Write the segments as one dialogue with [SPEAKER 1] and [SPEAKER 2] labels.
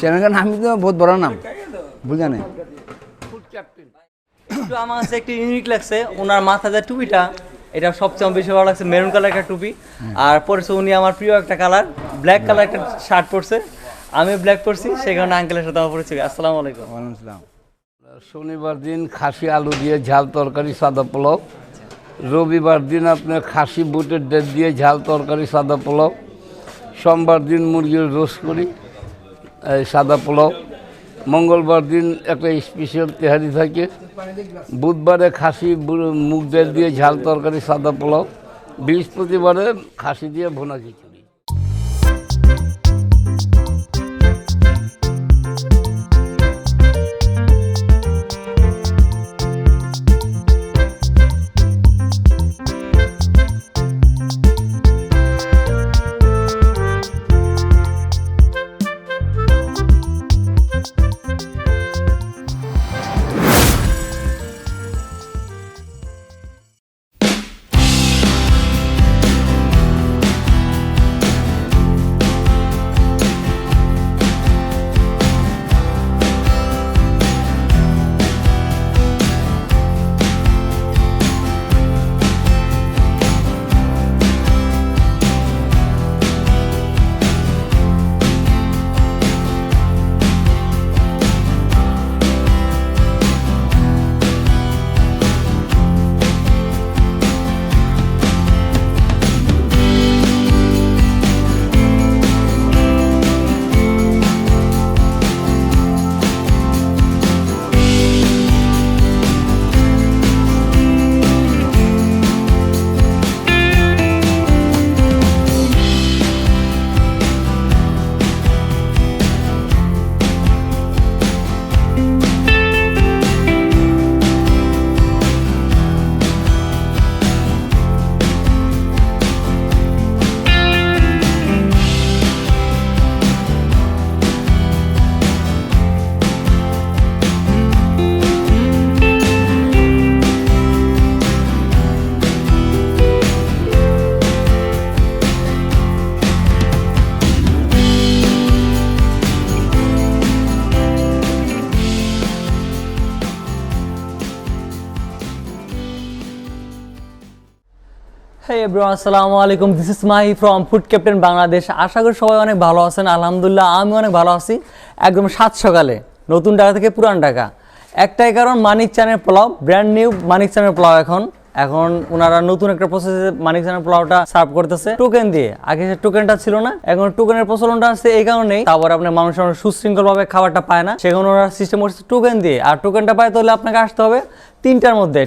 [SPEAKER 1] Channel আমি তো বহুত বড় নাম বুঝা নেই।
[SPEAKER 2] একটু আমার কাছে একটু ইউনিক লাগছে ওনার মাথা যে টুপিটা, এটা সবচেয়ে বেশি ভালো লাগছে। মেরুন কালার একটা টুপি, আর পরেছে উনি আমার প্রিয় একটা কালার ব্ল্যাক কালার একটা শার্ট পরছে, আমি ব্ল্যাক পরছি, সেই কারণে আঙ্কেলের সাথে আমার পরিচয়। আসসালামু আলাইকুম।
[SPEAKER 1] ওয়ালাইকুম আসসালাম। শনিবার দিন খাসি আলু দিয়ে ঝাল তরকারি সাদা পোলাও, রবিবার দিন আপনার খাসি বুটের ডাল দিয়ে ঝাল তরকারি সাদা পোলাও, সোমবার দিন মুরগির রোস্ট করি সাদা পোলাও, মঙ্গলবার দিন একটা স্পেশাল তেহারি থাকে, বুধবারে খাসি মুগ ডাল দিয়ে ঝাল তরকারি সাদা পোলাও, বৃহস্পতিবারে খাসি দিয়ে ভুনা খিচুড়ি।
[SPEAKER 2] Hey everyone, আসসালামু আলাইকুম। This is Mahi from Food Captain Bangladesh. আশা করি সবাই অনেক ভালো আছেন। আলহামদুলিল্লাহ আমি অনেক ভালো আছি। একদম সাত সকালে নতুন ঢাকা থেকে পুরান ঢাকা, একটাই কারণ মানিক চানের পোলাও, ব্র্যান্ড নিউ মানিক চানের পোলাও। এখন ওনারা নতুন একটা প্রসেসে মানিক চানের পোলাওটা সার্ভ করতেছে টোকেন দিয়ে। আগে সে টোকেনটা ছিল না, এখন টোকেনের প্রচলনটা আসছে এই কারণেই। তারপর আপনার মানুষ সুশৃঙ্খল ভাবে খাবারটা পায় না, সেখানে ওনারা সিস্টেম করছে টোকেন দিয়ে। আর টোকেনটা পায় তাহলে আপনাকে আসতে হবে তিনটার মধ্যে,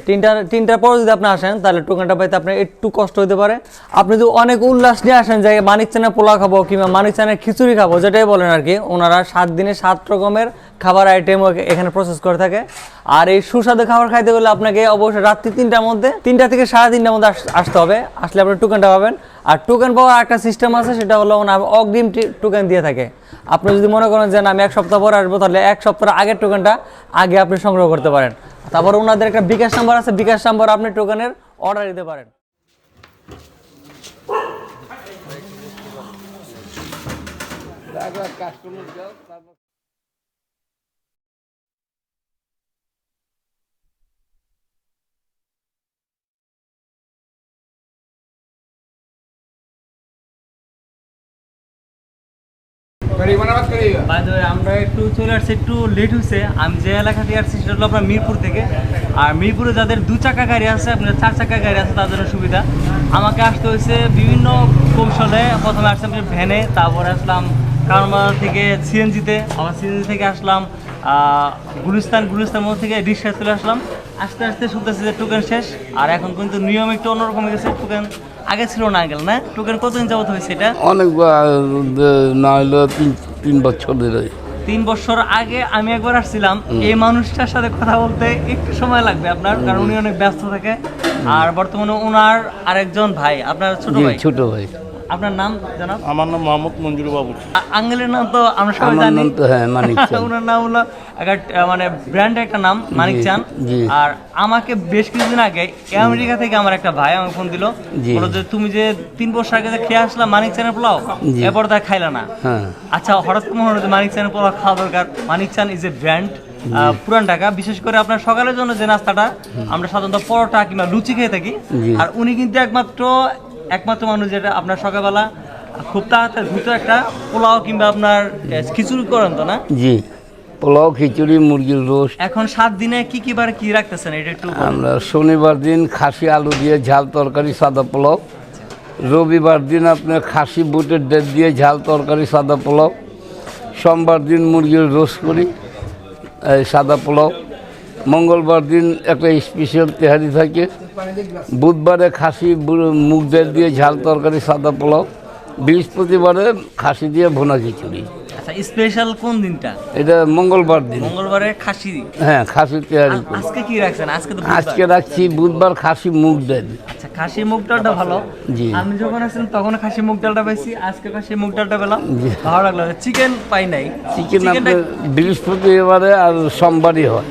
[SPEAKER 2] তিনটার পর যদি আপনি আসেন তাহলে টোকেনটা পাইতে আপনার একটু কষ্ট হতে পারে। আপনি যদি অনেক উল্লাস নিয়ে আসেন যে মানিক চানের পোলাও খাবো কিংবা মানিক চানের খিচুড়ি খাবো, যেটাই বলেন আর কি, ওনারা 7 দিনে 7 রকমের খাবার আইটেম এখানে প্রসেস করে থাকে। আর এই সুস্বাদু খাবার খাইতে গেলে আপনাকে অবশ্যই রাত্রি 3টা থেকে 3:30টার মধ্যে আসতে হবে। আসলে আপনি টোকেনটা পাবেন। আর টোকেন পাওয়ার একটা সিস্টেম আছে, সেটা হলো অগ্রিম টোকেন দিয়ে থাকে। আপনি যদি মনে করেন যে আমি 1 সপ্তাহ পরে আসবো, তাহলে 1 সপ্তাহ আগের টোকেনটা আগে আপনি সংগ্রহ করতে পারেন। তারপর ওনাদের একটা বিকাশ নাম্বার আছে, বিকাশ নাম্বার আপনি টোকেনের অর্ডার দিতে পারেন। আমরা একটু চলে আসছি, একটু লেট হয়েছে। আমি যে এলাকা থেকে আসছি সেটা হলো আপনার মিরপুর থেকে। আর মিরপুরে যাদের 2 চাকা গাড়ি আছে, আপনার 4 চাকা গাড়ি আছে, তাদের সুবিধা। আমাকে আসতে হয়েছে বিভিন্ন কৌশলে। প্রথমে আসলাম ভ্যানে, তারপরে আসলাম কারণবাজার থেকে সিএনজিতে, আবার সিএনজি থেকে আসলাম গুলিস্তান মধ্যে থেকে রিক্সায় চলে আসলাম। আস্তে আস্তে শুনতেছি যে টোকেন শেষ। আর এখন কিন্তু নিয়ম একটু অন্যরকম হয়ে গেছে। টোকেন আগে ছিল না আঙ্কেল, না? টোকেন কতদিন যাবত হয়েছে এটা?
[SPEAKER 1] অনেক না হলো 3 বছর ধরে।
[SPEAKER 2] 3 বছর আগে আমি একবার আসছিলাম। এই মানুষটার সাথে কথা বলতে একটু সময় লাগবে আপনার, কারণ উনি অনেক ব্যস্ত থাকে। আর বর্তমানে ওনার আরেকজন ভাই, আপনার ছোট ভাই, আপনার নাম জানাব?
[SPEAKER 3] আমার নাম মোহাম্মদ মঞ্জুর বাবু।
[SPEAKER 2] আঙ্কেলের নাম তো আমরা সবাই
[SPEAKER 1] আমার
[SPEAKER 2] জানি।
[SPEAKER 1] নাম তো হ্যাঁ মানিক চাঁদ।
[SPEAKER 2] ওনার নাম হলো একটা মানে ব্র্যান্ড একটা নাম মানিক চাঁদ।
[SPEAKER 1] জি।
[SPEAKER 2] আর আমাকে বেশ কিছুদিন আগে আমেরিকা থেকে আমার একটা ভাই আমাকে ফোন দিল,
[SPEAKER 1] জি।
[SPEAKER 2] বলল যে তুমি যে 3 বছর আগে যে খেয়ে আসলা মানিক চাঁদের পোলাও,
[SPEAKER 1] জি।
[SPEAKER 2] এরপর তা খাইলা না।
[SPEAKER 1] হ্যাঁ
[SPEAKER 2] আচ্ছা, হঠাৎ করে মনে হলো যে মানিক চাঁদের পোলাও খাওয়া দরকার। মানিক চাঁদ ইজ এ ব্র্যান্ড, পুরান ঢাকা। বিশেষ করে আপনার সকালের জন্য যে নাস্তাটা আমরা সাধারণত পরোটা কিংবা লুচি খেয়ে থাকি,
[SPEAKER 1] জি।
[SPEAKER 2] আর উনি কিন্তু একমাত্র মানুষ যেটা আপনার সকালবেলা খুব তাড়াতাড়ি দ্রুত একটা পোলাও কিংবা আপনার খিচুড়ি করেন তো না?
[SPEAKER 1] জি, পোলাও, খিচুড়ি, মুরগির রোস্ট।
[SPEAKER 2] এখন 7 দিনে কি কি বার কি রাখতেছেন এটা একটু বলুন।
[SPEAKER 1] আমরা শনিবার দিন খাসি আলু দিয়ে ঝাল তরকারি সাদা পোলাও, রবিবার দিন আপনার খাসি বুটের ডাল দিয়ে ঝাল তরকারি সাদা পোলাও, সোমবার দিন মুরগির রোস্ট করি এই সাদা পোলাও, মঙ্গলবার দিন একটা স্পেশাল তেহারি থাকে, বুধবারে খাসি মুগ ডাল দিয়ে ঝাল তরকারি সাদা পোলাও, বৃহস্পতিবারে খাসি দিয়ে ভুনা খিচুড়ি।
[SPEAKER 2] আচ্ছা, স্পেশাল কোন দিনটা?
[SPEAKER 1] এটা মঙ্গলবার দিন।
[SPEAKER 2] মঙ্গলবারে খাসি।
[SPEAKER 1] হ্যাঁ, খাসি তেহারি করি।
[SPEAKER 2] আজকে কি রাখছেন? আজকে তো বুধবার।
[SPEAKER 1] আজকে রাখছি বুধবার খাসি মুগ ডাল।
[SPEAKER 2] আচ্ছা, খাসি মুগ ডালটা ভালো।
[SPEAKER 1] জি।
[SPEAKER 2] আমি যখন আসছিলাম তখন খাসি মুগ ডালটা পাইছি, আজকে খাসি মুগ ডালটা পেলাম,
[SPEAKER 1] জি।
[SPEAKER 2] ভালো লাগলো। চিকেন পাই নাই।
[SPEAKER 1] চিকেন
[SPEAKER 2] চিকেনটা-
[SPEAKER 1] আপনার বৃহস্পতিবারে আর সোমবারই হয়।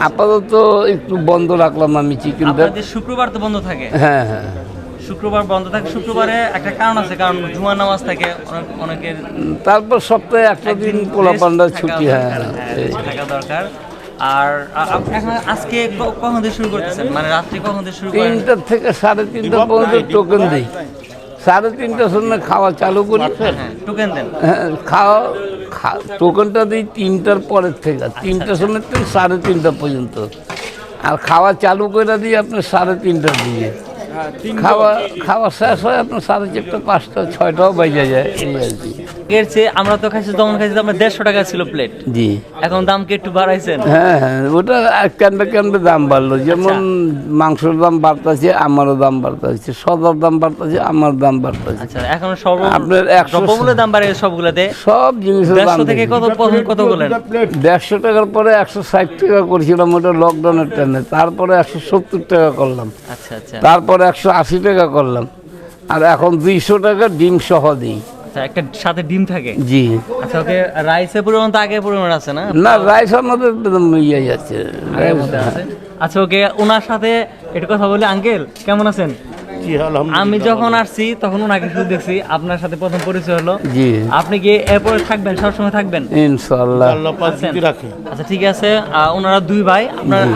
[SPEAKER 1] আপাতত একটু বন্ধ রাখলাম আমি চিকেনটা।
[SPEAKER 2] আপনাদের শুক্রবার তো বন্ধ থাকে।
[SPEAKER 1] হ্যাঁ হ্যাঁ,
[SPEAKER 2] শুক্রবার বন্ধ থাকে। শুক্রবারে একটা কারণ আছে, কারণ জুমার নামাজ থাকে অনেকের।
[SPEAKER 1] তারপর সপ্তাহে একটা দিন পোলাপান্ডা ছুটি। হ্যাঁ এই।
[SPEAKER 2] থাকা দরকার। আর এখন আজকে কখন থেকে শুরু করতেছেন? মানে রাত্রে কখন থেকে শুরু করেন?
[SPEAKER 1] 3টা থেকে 3:30 পর্যন্ত টোকেন দিই। 3:30টার সময় খাওয়া চালু করি।
[SPEAKER 2] হ্যাঁ, টোকেন দেন।
[SPEAKER 1] হ্যাঁ, টোকেনটা দিই 3টার পরের থেকে। 3টার সময় থেকে 3:30 পর্যন্ত। আর খাওয়া চালু করে দিই আপনার 3:30টার দিকে। খাওয়া শেষ হয় আপনার 4:30, 5টা, 6টাও বাজে যায় এই আর কি।
[SPEAKER 2] এর চেয়ে আমরা তো খাইছি, যেমন খাইছি আমরা 150 টাকা ছিল প্লেট,
[SPEAKER 1] জি।
[SPEAKER 2] এখন দাম কি একটু বাড়াইছেন?
[SPEAKER 1] হ্যাঁ হ্যাঁ, ওটা কেন্দ্রে কেন্দ্রে দাম বাড়লো। যেমন মাংসের দাম বাড়তেছে, আমারও দাম বাড়তেছে, সদার দাম বাড়তেছে, আমার দাম বাড়তেছে।
[SPEAKER 2] আচ্ছা, এখন
[SPEAKER 1] আপনার 100
[SPEAKER 2] দ্রব্যমূল্যের দাম বাড়ে সবগুলোতে।
[SPEAKER 1] সব জিনিসের দাম
[SPEAKER 2] 150 থেকে কত বলেন?
[SPEAKER 1] 150 টাকার পরে 160 টাকা করেছিলাম ওটা লকডাউনের টাইমে। তারপরে 170 টাকা করলাম,
[SPEAKER 2] আচ্ছা আচ্ছা
[SPEAKER 1] তারপরে 180 টাকা করলাম, আর এখন 200 টাকা ডিম সহ দিই।
[SPEAKER 2] আচ্ছা, একটা সাথে ডিম থাকে।
[SPEAKER 1] জি।
[SPEAKER 2] আচ্ছা, ওকে রাইসের পরিমাণ তো আগে পরিমাণ আছে না?
[SPEAKER 1] না, রাইস আমাদের একদম ইয়ে যাচ্ছে।
[SPEAKER 2] আগের মধ্যে আছে। আচ্ছা, ওকে ওনার সাথে একটু কথা বলি। আঙ্কেল কেমন আছেন?
[SPEAKER 3] জি, আলহামদুলিল্লাহ।
[SPEAKER 2] আমি যখন আসছি তখন ওনাকে শুধু দেখছি, আপনার সাথে প্রথম পরিচয় হলো।
[SPEAKER 1] জি,
[SPEAKER 2] আপনি কি এরপরে থাকবেন, সবসময় থাকবেন?
[SPEAKER 1] ইনশাআল্লাহ।
[SPEAKER 3] আল্লাহ পাক
[SPEAKER 2] আছেন?
[SPEAKER 3] যদি রাখে।
[SPEAKER 2] আচ্ছা, ঠিক আছে। ওনারা 2 ভাই।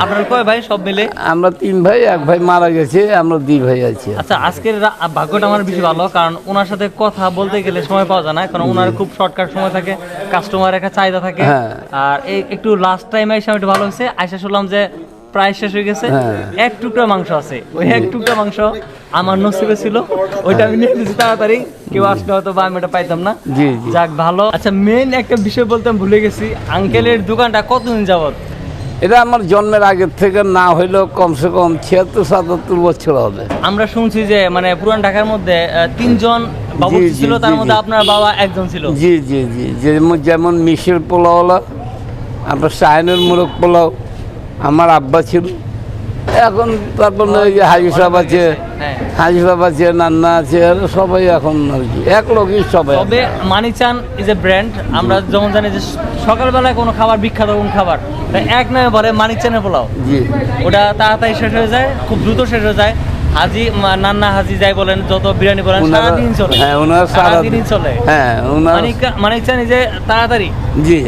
[SPEAKER 2] আপনার কয় ভাই সব মিলে?
[SPEAKER 1] আমরা 3 ভাই, এক ভাই মারা গেছে, আমরা 2 ভাই আছি।
[SPEAKER 2] আচ্ছা, আজকের ভাগ্যটা আমার বেশি ভালো, কারণ ওনার সাথে কথা বলতে গেলে সময় পাওয়া যায় না, কারণ ওনার খুব শর্টকাট সময় থাকে, কাস্টমার একটা চাহিদা থাকে।
[SPEAKER 1] হ্যাঁ।
[SPEAKER 2] আর একটু লাস্ট টাইম এসে একটু ভালো হয়েছে, আইসা শুনলাম যে প্রায় শেষ হয়ে গেছে।
[SPEAKER 1] হ্যাঁ।
[SPEAKER 2] এক টুকরা মাংস আছে, ওই এক টুকরা মাংস আমার নসিবে ছিল, ওইটা আমি নিয়ে এসেছি তাড়াতাড়ি। কেউ আসলে হয়তো বা আমি এটা পাইতাম না।
[SPEAKER 1] জি জি।
[SPEAKER 2] যাক, ভালো। আচ্ছা, মেন একটা বিষয় বলতে আমি ভুলে গেছি, আঙ্কেলের দোকানটা কতদিন যাবত?
[SPEAKER 1] এটা আমার জন্মের আগের থেকে না হইলেও কমসে কম 76-77 বছর হবে।
[SPEAKER 2] আমরা শুনছি যে মানে পুরান ঢাকার মধ্যে 3 জন বাবুর্চি
[SPEAKER 1] জি, জি,
[SPEAKER 2] ছিল, তার
[SPEAKER 1] জি,
[SPEAKER 2] মধ্যে
[SPEAKER 1] জি।
[SPEAKER 2] আপনার বাবা একজন ছিল।
[SPEAKER 1] জি জি জি, যেমন মিশের পোলাওয়ালা, আপনার শাহিনুর মোরগ পোলাও আমার আব্বা ছিল। এখন তারপর ওই যে হাজি সাহেব আছে,
[SPEAKER 2] হ্যাঁ।
[SPEAKER 1] হাজি সাহেব আছে, নান্না আছে, আর সবাই এখন আর কি এক লোকই সবাই।
[SPEAKER 2] তবে মানিক চাঁদ ইজ এ ব্র্যান্ড। আমরা যেমন জানি যে সকালবেলায় কোনো খাবার বিখ্যাত কোন খাবার, তাই এক নামে বলে মানিক চাঁদের পোলাও।
[SPEAKER 1] জি
[SPEAKER 2] ওটা তাড়াতাড়ি শেষ হয়ে যায়, খুব দ্রুত শেষ হয়ে যায়। হাজি নান্না হাজি যাই বলেন, যত বিরিয়ানি বলেন,
[SPEAKER 1] ওনারা-
[SPEAKER 2] সারাদিন চলে।
[SPEAKER 1] হ্যাঁ, ওনারা
[SPEAKER 2] সারাদিনই চলে।
[SPEAKER 1] হ্যাঁ, ওনারা
[SPEAKER 2] মানিক চাঁদ নিজে তাড়াতাড়ি।
[SPEAKER 1] জি,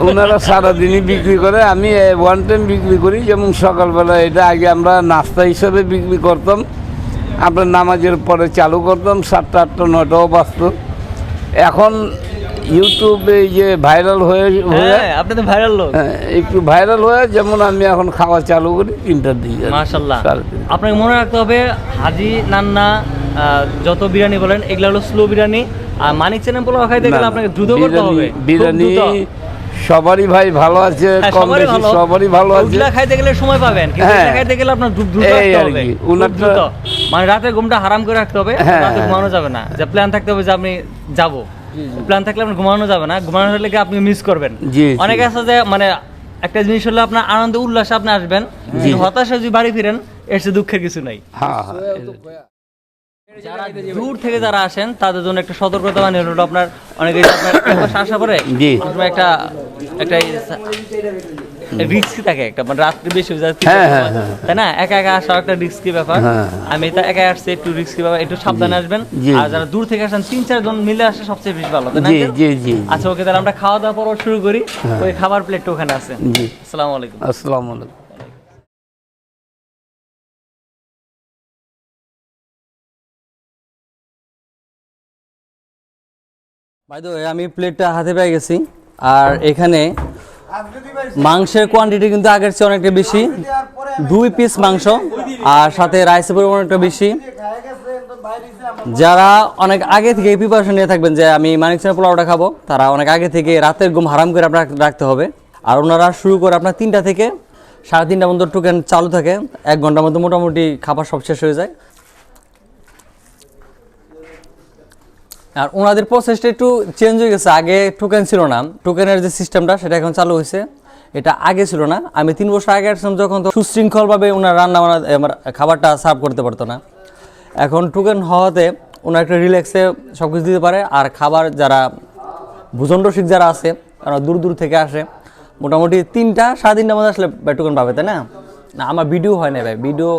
[SPEAKER 1] ওনারা সারাদিনই বিক্রি করে। আমি ওয়ান টাইম বিক্রি করি, যেমন সকালবেলা এটা আগে আমরা নাস্তা হিসাবে বিক্রি করতাম, আপনার নামাজের পরে চালু করতাম, 7টা, 8টা, 9টাও বাজত। এখন ইউটিউবে এই যে ভাইরাল হয়ে
[SPEAKER 2] হ্যাঁ, আপনি তো ভাইরাল লোক।
[SPEAKER 1] একটু ভাইরাল হয়ে, যেমন আমি এখন খাওয়া চালু করি 3টার দিকে।
[SPEAKER 2] মাশাআল্লাহ।
[SPEAKER 1] 3:30।
[SPEAKER 2] আপনাকে মনে রাখতে হবে, হাজি নান্না যত বিরিয়ানি বলেন এগুলো হলো স্লো বিরিয়ানি, আর মানিক চাঁদের পোলাও খাইতে গেলে আপনাকে দ্রুত করতে হবে। খুব
[SPEAKER 1] বিরিয়ানি
[SPEAKER 2] দ্রুত।
[SPEAKER 1] সবারই ভাই ভালো আছে,
[SPEAKER 2] হ্যাঁ,
[SPEAKER 1] কম
[SPEAKER 2] সবারই
[SPEAKER 1] বেশি
[SPEAKER 2] ভালো।
[SPEAKER 1] সবারই ভালো আছে।
[SPEAKER 2] ওগুলা খাইতে গেলে সময় পাবেন, কিন্তু
[SPEAKER 1] হ্যাঁ।
[SPEAKER 2] এটা খাইতে গেলে আপনার দ্রুত
[SPEAKER 1] এই
[SPEAKER 2] আসতে
[SPEAKER 1] আর
[SPEAKER 2] হবে।
[SPEAKER 1] কি,
[SPEAKER 2] খুব
[SPEAKER 1] ওনারটা-
[SPEAKER 2] দ্রুত। মানে রাতে ঘুমটা হারাম করে রাখতে হবে,
[SPEAKER 1] হ্যাঁ,
[SPEAKER 2] রাতে
[SPEAKER 1] হ্যাঁ।
[SPEAKER 2] ঘুমানো যাবে না। যে প্ল্যান থাকতে হবে যে আপনি যাবো, প্ল্যান থাকলে আপনার ঘুমানো যাবে না, ঘুমানো হলে কি আপনি মিস করবেন।
[SPEAKER 1] জি, জি।
[SPEAKER 2] অনেকে আছে যে মানে একটা জিনিস হলে আপনার আনন্দ উল্লাসে আপনি আসবেন, কিন্তু হতাশা যদি বাড়ি ফিরেন, এর চেয়ে দুঃখের কিছু নাই।
[SPEAKER 1] হ্যাঁ হ্যাঁ।
[SPEAKER 2] যারা দূর থেকে যারা আসেন তাদের জন্য একটা সতর্কতা বানিয়ে হলো আপনার অনেকে আপনার একবার আসা পরে
[SPEAKER 1] জি।
[SPEAKER 2] প্রথমে একটা রিস্কি থাকে একটা মানে রাত্রি বেশি হয়ে যায় তাই না, একা একা আসা একটা রিস্কি ব্যাপার। আমি তা একা আসছি একটু রিস্কি ব্যাপার, একটু সাবধানে আসবেন।
[SPEAKER 1] জি।
[SPEAKER 2] আর যারা দূর থেকে আসেন 3-4 জন মিলে আসে সবচেয়ে বেশি ভালো, তাই না?
[SPEAKER 1] জি জি জি
[SPEAKER 2] আচ্ছা ওকে, তাহলে আমরা খাওয়া দাওয়া পর্ব শুরু করি। ওই খাবার প্লেটটা ওখানে আছে।
[SPEAKER 1] জি।
[SPEAKER 2] আসসালামু আলাইকুম।
[SPEAKER 1] আসসালামু আলাইকুম।
[SPEAKER 2] ভাই তো আমি প্লেটটা হাতে পেয়ে গেছি, আর এখানে মাংসের কোয়ান্টিটি কিন্তু আগের চেয়ে অনেকটা বেশি, 2 পিস মাংস আর সাথে রাইসের পরিমাণ অনেকটা বেশি। যারা অনেক আগে থেকে প্রিপারেশন নিয়ে থাকবেন যে আমি মানিকচন্দ্র পোলাওটা খাবো, তারা অনেক আগে থেকে রাতের ঘুম হারাম করে আপনার রাখতে হবে। আর ওনারা শুরু করে আপনার 3টা থেকে 3:30টা পর্যন্ত টোকেন চালু থাকে, 1 ঘন্টার মধ্যে মোটামুটি খাবার সব শেষ হয়ে যায়। আর ওনাদের প্রসেসটা একটু চেঞ্জ হয়ে গেছে, আগে টোকেন ছিল না, টোকেনের যে সিস্টেমটা সেটা এখন চালু হয়েছে, এটা আগে ছিল না। আমি 3 বছর আগে আসলাম যখন, তো সুশৃঙ্খলভাবে ওনার রান্না বান্না খাবারটা সার্ভ করতে পারতো না। এখন টোকেন হওয়াতে ওনার একটা রিল্যাক্সে সব কিছু দিতে পারে। আর খাবার যারা ভোজন রসিক যারা আছে, কারণ দূর দূর থেকে আসে, মোটামুটি 3-3:30টার মধ্যে আসলে টোকেন পাবে, তাই না? না আমার ভিডিও হয় না ভাই, ভিডিও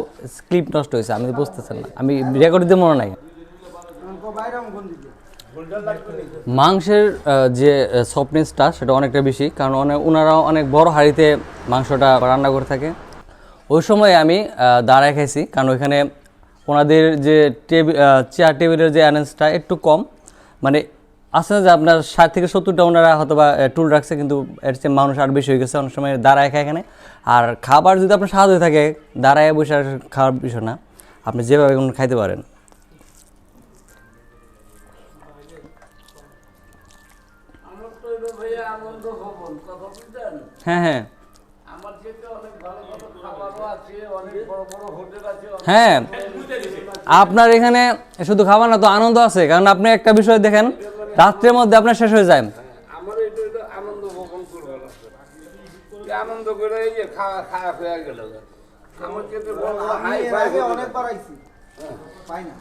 [SPEAKER 2] ক্লিপ নষ্ট হয়েছে, আমি বুঝতেছেন না, আমি রেকর্ড দিতে মনে নাই। মাংসের যে সফটনেসটা সেটা অনেকটা বেশি, কারণ ওনারা অনেক বড় হাঁড়িতে মাংসটা রান্না করে থাকে। ওই সময় আমি দাঁড়ায় খাইছি, কারণ ওইখানে ওনাদের যে চেয়ার টেবিলের যে অ্যারেঞ্জটা একটু কম, মানে আছে না যে আপনার 60 থেকে 70টা ওনারা হয়তো বা টুল রাখছে, কিন্তু এর চেয়ে মানুষ আর বেশি হয়ে গেছে। অনেক সময় দাঁড়ায় খায় এখানে। আর খাবার যদি আপনার স্বাদ হয়ে থাকে, দাঁড়ায় বসে খাওয়ার বিষয় না, আপনি যেভাবে খাইতে পারেন। হ্যাঁ হ্যাঁ হ্যাঁ, আপনার এখানে শুধু খাবার না তো আনন্দ আছে, কারণ আপনি একটা বিষয় দেখেন, রাত্রের মধ্যে আপনার শেষ হয়ে যায়।
[SPEAKER 1] আমার এটা আনন্দ ভোগ করবো আনন্দ করে এই যে খাওয়া খাওয়া হয়ে গেল। আমার কিন্তু অনেক বাড়াইছি, পাই না,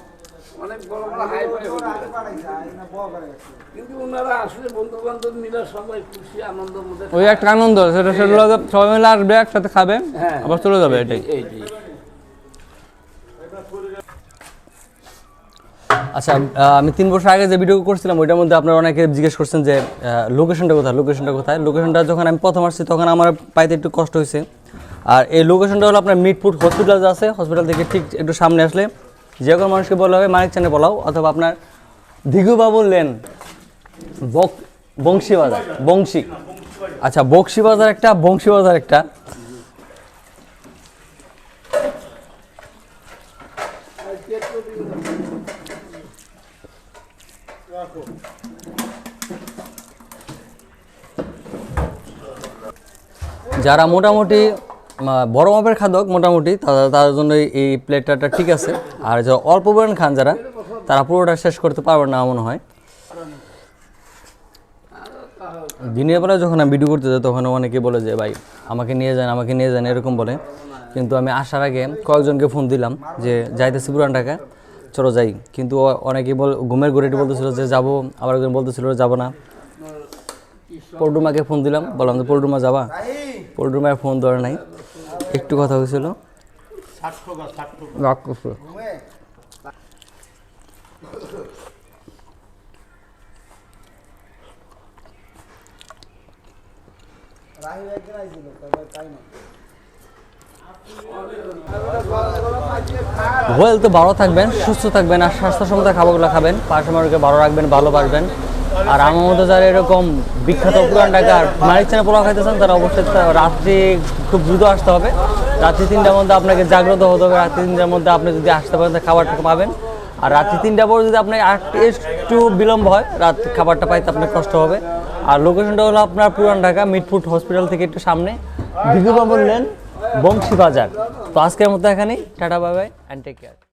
[SPEAKER 1] অনেক বড় বড় হাই ফাই কিন্তু ওনারা আসলে বন্ধু বান্ধব মিলে সবাই খুশি আনন্দের মধ্যে,
[SPEAKER 2] ওই একটা আনন্দ, সেটা সবাই মিলে আসবে, একসাথে খাবে, আবার চলে যাবে, এটাই। আচ্ছা, আমি 3 বছর আগে যে ভিডিও করছিলাম ওইটার মধ্যে আপনারা অনেকে জিজ্ঞেস করছেন যে লোকেশনটা কোথায়। লোকেশনটা যখন আমি প্রথম আসছি তখন আমার পাইতে একটু কষ্ট হয়েছে। আর এই লোকেশনটা হলো আপনার মিটফুট হসপিটাল যে আছে, হসপিটাল থেকে ঠিক একটু সামনে আসলে যে কোনো মানুষকে বলা হবে মানিকচন্দ্র পোলাও, অথবা আপনার দিঘুবাবুর লেন, বংশীবাজার, আচ্ছা বংশীবাজার একটা যারা মোটামুটি বড় মাপের খাদক মোটামুটি তাদের জন্য এই প্লেটটা ঠিক আছে। আর যারা অল্প পরিমাণ খান যারা, তারা পুরোটা শেষ করতে পারবেন না মনে হয়। দিনের বেলা যখন আমি ভিডিও করতে যাই তখন অনেকে বলে যে ভাই আমাকে নিয়ে যান এরকম বলে। কিন্তু আমি আসার আগে কয়েকজনকে ফোন দিলাম যে যাইতেছি পুরান ঢাকা, চলো যাই। কিন্তু অনেকেই ঘুমের ঘুরেটি বলতেছিল যে যাবো, আবার একজন বলতেছিল যাবো না। পল্টুমাকে ফোন দিলাম, বললাম যে পল্টুমা যাবা, পল্টুমায় ফোন ধরে নাই, একটু কথা হয়েছিল। ওয়েল তো ভালো থাকবেন, সুস্থ থাকবেন, আর স্বাস্থ্যসম্মত খাবারগুলো খাবেন, পাশাপাশি ভালো রাখবেন, ভালোবাসবেন। আর আমার মতো যারা এরকম বিখ্যাত পুরান ঢাকার মানিকচন্দ্র পোলাও খাইতেছেন তারা অবশ্যই রাত্রি খুব দ্রুত আসতে হবে। রাত্রি 3টার মধ্যে আপনাকে জাগ্রত হতে হবে। রাত্রি 3টার মধ্যে আপনি যদি আসতে পারেন খাবারটা পাবেন। আর রাত্রি 3টার পর যদি আপনার একটু বিলম্ব হয়, খাবারটা পাইতে আপনার কষ্ট হবে। আর লোকেশনটা হলো আপনার পুরান ঢাকা মিটফুট হসপিটাল থেকে একটু সামনে, দিঘুবাবুর লেন, বংশীবাজার। তো আজকের মতো এখানেই, tata bye bye and take care.